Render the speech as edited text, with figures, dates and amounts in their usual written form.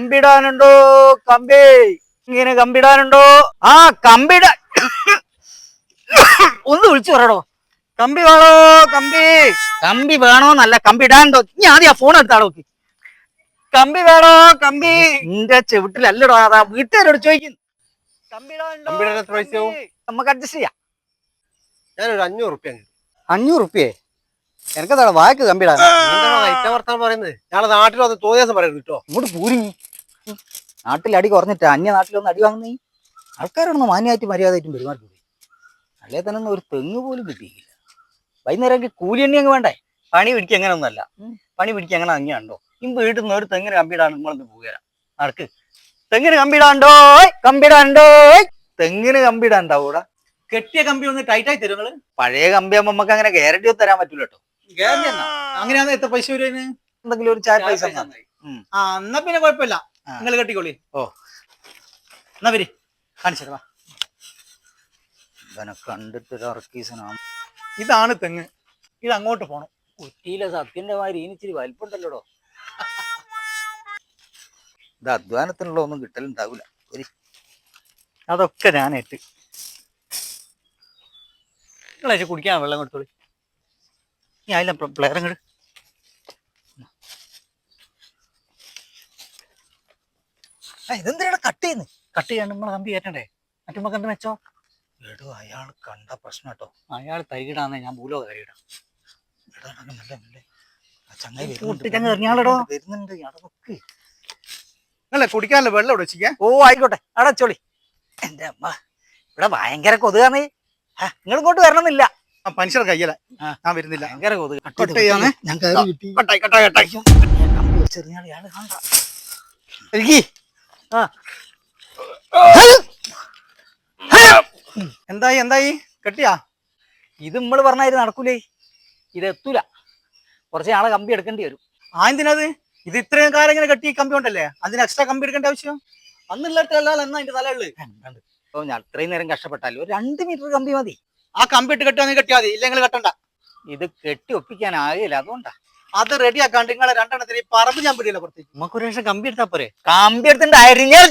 കമ്പിടാനുണ്ടോ? കമ്പി ഇങ്ങനെ കമ്പിടാനുണ്ടോ? ആ കമ്പിട ഒന്ന് വിളിച്ചു പറയടോ. കമ്പി വേണോ? കമ്പി കമ്പി വേണോന്നല്ല, കമ്പി ഇടാനുണ്ടോ? നീ ആദ്യം ആ ഫോൺ എടുത്താടോ. കമ്പി വേണോ? കമ്പി നിന്റെ ചെവിട്ടിലല്ലടോ, അതാ വീട്ടുകാരോട് ചോദിക്കുന്നു. കമ്പി ഇടാനുണ്ടോ? നമുക്ക് അഡ്ജസ്റ്റ് ചെയ്യാം. ഞാനൊരു 500 റുപ്യ. 500 റുപ്യേ? എനിക്കെന്താ വാക്ക് കമ്പിടാൻ വർത്താനം പറയുന്നത്? ഞങ്ങളെ നാട്ടിൽ വന്ന് തോന്നിയാസം പറയുന്നത് കേട്ടോ. ഇങ്ങോട്ട് പൂരിങ്ങി. നാട്ടിൽ അടി കുറഞ്ഞിട്ട് അന്യ നാട്ടിലൊന്ന് അടി വാങ്ങുന്നേ. ആൾക്കാരൊന്ന് മാന്യമായിട്ട് മര്യാദയായിട്ടും പെരുമാറി. അല്ലേ തന്നെ ഒന്നും ഒരു തെങ്ങ് പോലും കിട്ടിയില്ല. വൈകുന്നേരം കൂലി എണ്ണി അങ്ങ് വേണ്ടേ? പണി പിടിക്കുക അങ്ങനെ ഒന്നല്ല. പണി പിടിക്കുക അങ്ങനെ അങ്ങനെയുണ്ടോ? ഇമ്പ് വീട്ടിൽ നിന്ന് ഒരു തെങ്ങിന് കമ്പിടാണ് നമ്മളൊന്ന് പോകരാ. നടക്ക്. തെങ്ങിന് കമ്പിടാണ്ടോ? കമ്പിടാണ്ടോ? തെങ്ങിന് കമ്പിടാണ്ടാവൂടാ. കെട്ടിയ കമ്പി ഒന്ന് ടൈറ്റായി തരും നിങ്ങള്. പഴയ കമ്പിയാകുമ്പോ നമുക്ക് അങ്ങനെ ഗ്യാരണ്ടി ഒന്നും തരാൻ പറ്റൂല കേട്ടോ. ഗ്യാരണ്ടി എന്നാ? അങ്ങനെയാണെന്ന് എത്ര പൈസ വരുന്നതിന്? എന്തെങ്കിലും ഒരു ചായ പൈസ. എന്നാ പിന്നെ കുഴപ്പമില്ല, നിങ്ങൾ കെട്ടിക്കോളി. ഓ എന്നാ വരി കാണിച്ചു. കണ്ടിട്ട് ഇതാണ് തെങ്ങ്. ഇത് അങ്ങോട്ട് പോണം. കുറ്റിയിലെ സത്യന്റെ മാതിരി ഇനിച്ചിരി വലിപ്പുണ്ടല്ലോടോ. ഇത് അധ്വാനത്തിനുള്ള ഒന്നും കിട്ടലുണ്ടാവൂല. അതൊക്കെ ഞാനേറ്റ്. നിങ്ങളെ കുടിക്കാൻ വെള്ളം കൊടുത്തോളി. നീ അതിലെ പ്ലെയർ അങ്ങോട്ട് ഇതെന്തിനാണ് കട്ട് ചെയ്യുന്നത്? കട്ട് ചെയ്യാണ്ട് നമ്മളെ കമ്പി കയറ്റണ്ടേ? മറ്റുമ്പോ എന്ത് മെച്ചോ? എടോ അയാൾ കണ്ട പ്രശ്നം കേട്ടോ. അയാൾ തരികിടാന്ന് ഞാൻ ഭൂലോ തരികിടാം. വരുന്നുണ്ട്. നിങ്ങളെ കുടിക്കാനുള്ള വെള്ളം ഇവിടെ വെച്ചിരിക്കാൻ. ഓ ആയിക്കോട്ടെ, അടച്ചോളി. എന്റെ അമ്മ ഇവിടെ ഭയങ്കര കൊതുകാണ്. നിങ്ങൾ ഇങ്ങോട്ട് വരണമെന്നില്ല. മനുഷ്യർ കയ്യല ഞാൻ വരുന്നില്ല. ഭയങ്കര കൊതുക്. ഞാൻ എന്തായി എന്തായി കെട്ടിയാ? ഇത് നമ്മള് പറഞ്ഞാൽ നടക്കൂലേ. ഇത് എത്തൂല. കുറച്ച് നാളെ കമ്പി എടുക്കേണ്ടി വരും. എന്തിനത്? ഇത് ഇത്രയും കാലം ഇങ്ങനെ കെട്ടി കമ്പി ഉണ്ടല്ലേ, അതിന് എക്സ്ട്രാ കമ്പി എടുക്കേണ്ട ആവശ്യം അന്നില്ലാത്തല്ല. എന്നാ അതിന്റെ തലയുള്ളു. അപ്പൊ ഞാൻ ഇത്രയും നേരം കഷ്ടപ്പെട്ടാലും ഒരു 2 മീറ്റർ കമ്പി മതി. ആ കമ്പി ഇട്ട് കെട്ടുവാണെങ്കിൽ കെട്ടിയാൽ മതി, ഇല്ലെങ്കിൽ കെട്ടണ്ട. ഇത് കെട്ടി ഒപ്പിക്കാനാകില്ല, അതുകൊണ്ടാ. അത് റെഡി ആക്കാണ്ട് നിങ്ങളെ 2 എണ്ണത്തിന് പറമ്പ് ഞാൻ പിടിയില്ല പുറത്തേക്ക്. നമുക്ക് ഒരു ലക്ഷം കമ്പി എടുത്താ പോരെ? കമ്പി എടുത്തിട്ട് അരിഞ്ഞാൽ